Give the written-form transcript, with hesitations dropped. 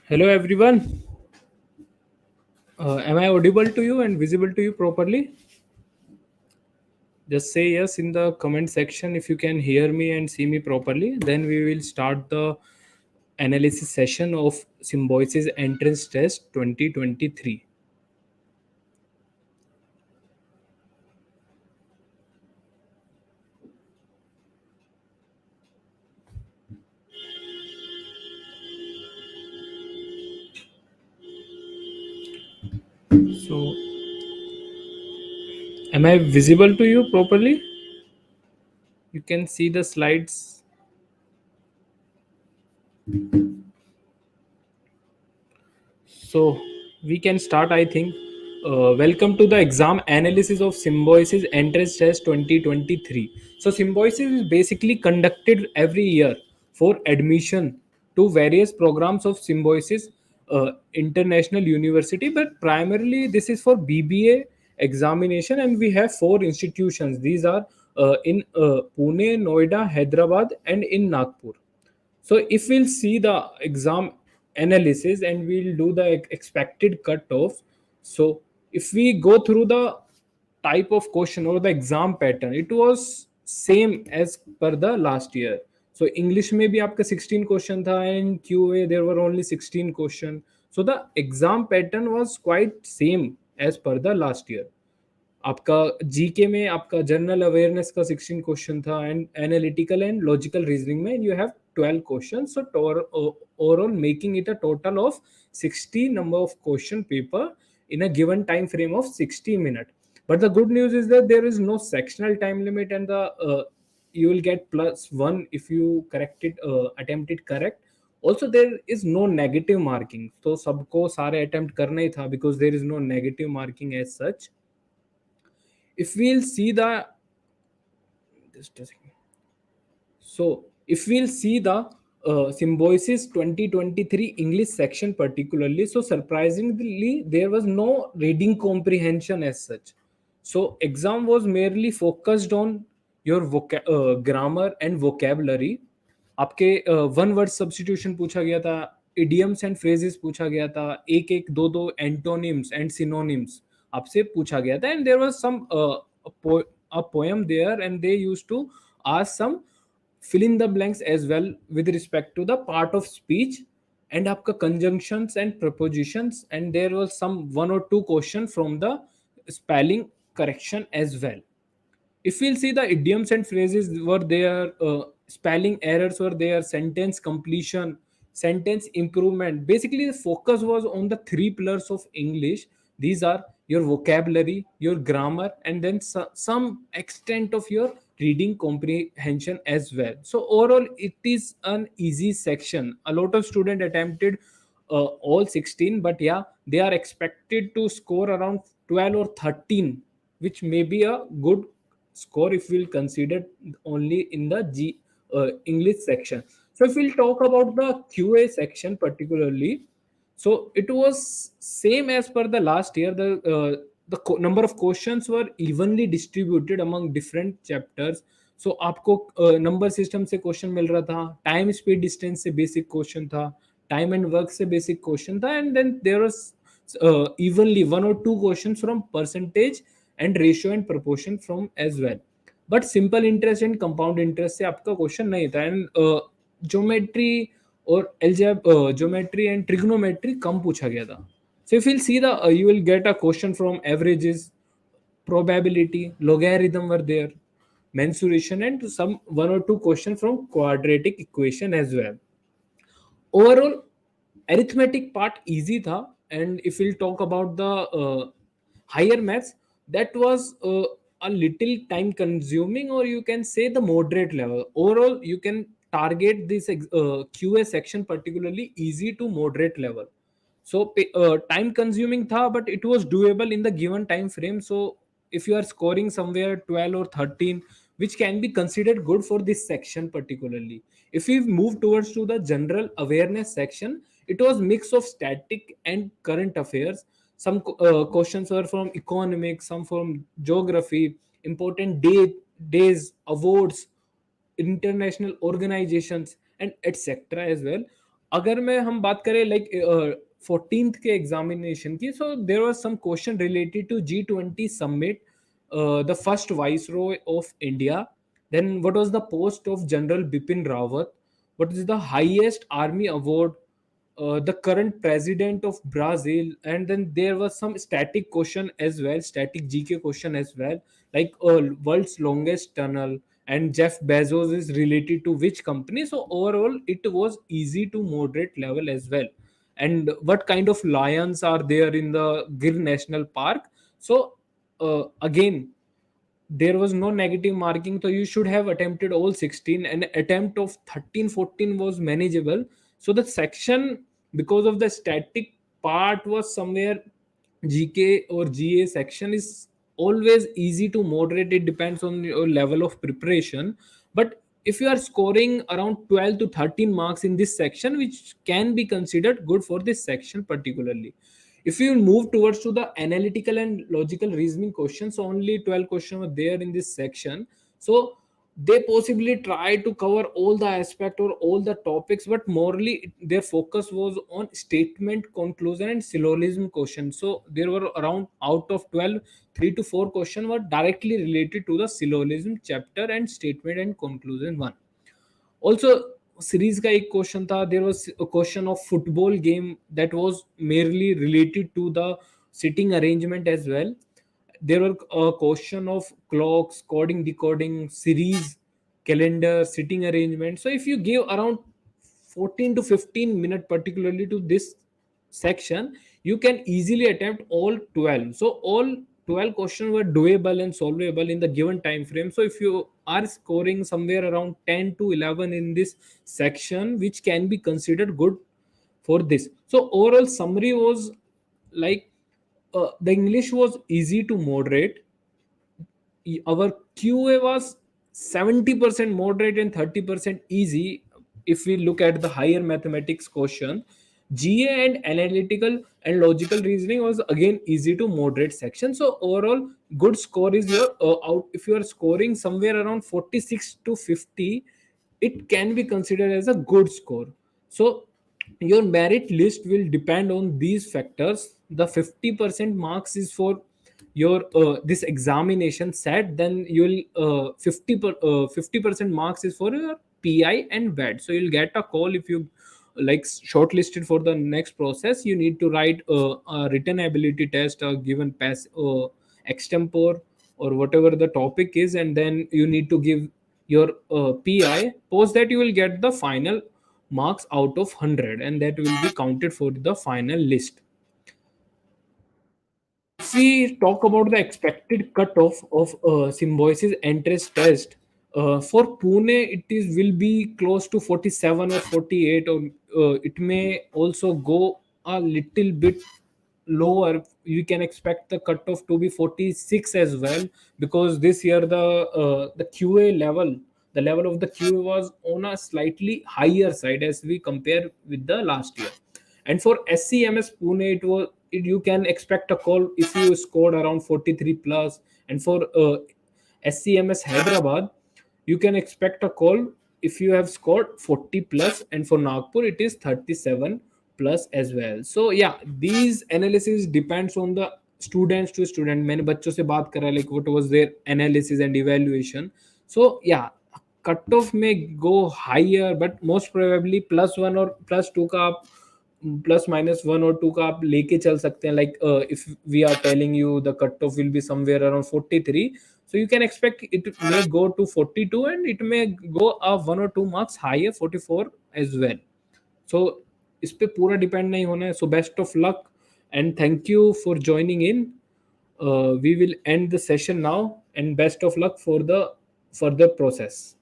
Hello everyone. Am I audible to you and visible to you properly? Just say yes in the comment section if you can hear me and see me properly. Then we will start the analysis session of Symbiosis Entrance Test 2023. So, am I visible to you properly? You can see the slides. So we can start, I think. Welcome to the exam analysis of Symbiosis Entrance Test 2023. So Symbiosis is basically conducted every year for admission to various programs of Symbiosis International University, but primarily this is for BBA examination, and we have four institutions. These are in Pune, Noida, Hyderabad, and in Nagpur. So if we'll see the exam analysis and we'll do the expected cutoff. So if we go through the type of question or the exam pattern, it was same as per the last year. So English में भी आपका 16 question था and QA there were only 16 question. So the exam pattern was quite same as per the last year. आपका GK में आपका general awareness का 16 question था and analytical and logical reasoning में you have 12 question so overall making it a total of 60 number of question paper in a given time frame of 60 minutes. But the good news is that there is no sectional time limit and the you will get +1 if you attempt it correct. Also there is no negative marking, तो सबको सारे attempt करना ही था because there is no negative marking as such. If we'll see the just a second. So if we'll see the Symbiosis 2023 English section particularly, so surprisingly there was no reading comprehension as such. So exam was merely focused on your grammar and vocabulary. आपके one word substitution पूछा गया था, idioms and phrases पूछा गया था, एक एक दो दो एंटोनिम्स एंड सिनोनिम्स आपसे पूछा गया था, and there was some a poem there and they used to ask some fill in the blanks as well with respect to the part of speech and आपका conjunctions and prepositions, and there was some one or two question from the spelling correction as well. If we'll see the idioms and phrases were there, spelling errors were there, sentence completion, sentence improvement. Basically the focus was on the three pillars of English. These are your vocabulary, your grammar, and then some extent of your reading comprehension as well. So overall it is an easy section. A lot of students attempted all 16, but yeah, they are expected to score around 12 or 13, which may be a good score if we'll consider only in the English section. So if we'll talk about the QA section particularly, so it was same as per the last year. The number of questions were evenly distributed among different chapters. So आपको number system से question मिल रहा था, time speed distance से basic question था, time and work से basic question था, and then there was evenly one or two questions from percentage and ratio and proportion from as well. But simple interest and compound interest से आपका question नहीं था, and geometry और geometry and trigonometry कम पूछा गया था. So if will see the you will get a question from averages, probability, logarithm were there, mensuration, and some one or two question from quadratic equation as well. Overall arithmetic part easy tha, and if we'll talk about the higher maths, that was a little time consuming, or you can say the moderate level. Overall you can target this QA section particularly easy to moderate level. So time consuming tha, but it was doable in the given time frame. So if you are scoring somewhere 12 or 13, which can be considered good for this section particularly. If we move towards to the general awareness section, it was mix of static and current affairs. Some questions were from economics, some from geography, important days, awards, international organizations, and etc. as well. अगर मैं हम बात करें like 14th के examination की, so there was some question related to G20 summit, the first viceroy of India, then what was the post of general Bipin Rawat, what is the highest army award, the current president of Brazil, and then there was some static question as well, static GK question as well, like world's longest tunnel and Jeff Bezos is related to which company. So overall, it was easy to moderate level as well. And what kind of lions are there in the Gir National Park? So again, there was no negative marking, so you should have attempted all 16, and attempt of 13 14 was manageable. So the section, because of the static part, was somewhere GK or GA section is always easy to moderate. It depends on your level of preparation. But if you are scoring around 12 to 13 marks in this section, which can be considered good for this section particularly. If you move towards to the analytical and logical reasoning questions, only 12 questions were there in this section. So they possibly try to cover all the aspect or all the topics, but morely their focus was on statement, conclusion, and syllogism questions. So there were around, out of 12, 3 to 4 questions were directly related to the syllogism chapter and statement and conclusion one. Also, series का एक question था, there was a question of football game that was merely related to the sitting arrangement as well. There were a question of clocks, coding, decoding, series, calendar, sitting arrangement. So if you give around 14 to 15 minutes particularly to this section, you can easily attempt all 12. So all 12 questions were doable and solvable in the given time frame. So if you are scoring somewhere around 10 to 11 in this section, which can be considered good for this. So overall summary was like, the English was easy to moderate. Our QA was 70% moderate and 30% easy. If we look at the higher mathematics question, GA and analytical and logical reasoning was again easy to moderate section. So overall, good score is your out. If you are scoring somewhere around 46 to 50, it can be considered as a good score. So your merit list will depend on these factors. The 50% marks is for your this examination set, then you'll 50% marks is for your PI and VET. So you'll get a call if you like shortlisted for the next process. You need to write a written ability test, a given pass extempore or whatever the topic is, and then you need to give your PI. Post that, you will get the final marks out of 100, and that will be counted for the final list. If we talk about the expected cutoff of symbiosis entrance test, for Pune it is will be close to 47 or 48, or it may also go a little bit lower. You can expect the cutoff to be 46 as well, because this year the QA level, the level of the QA was on a slightly higher side as we compare with the last year. And for SCMS Pune, you can expect a call if you scored around 43 plus. And for SCMS Hyderabad, you can expect a call if you have scored 40 plus, and for Nagpur it is 37 plus as well. So yeah, these analysis depends on the students to student. मैंने बच्चों से बात करा, like what was their analysis and evaluation. So yeah, cutoff may go higher, but most probably +1 or +2 का आप +-1 और 2 का आप लेके चल सकते हैं. Like if we are telling you the cut off will be somewhere around 43, so you can expect it may go to 42, and it may go up 1 or 2 marks higher, 44 as well. So इस पे पूरा depend नहीं होना है. So best of luck and thank you for joining in. We will end the session now, and best of luck for the further process.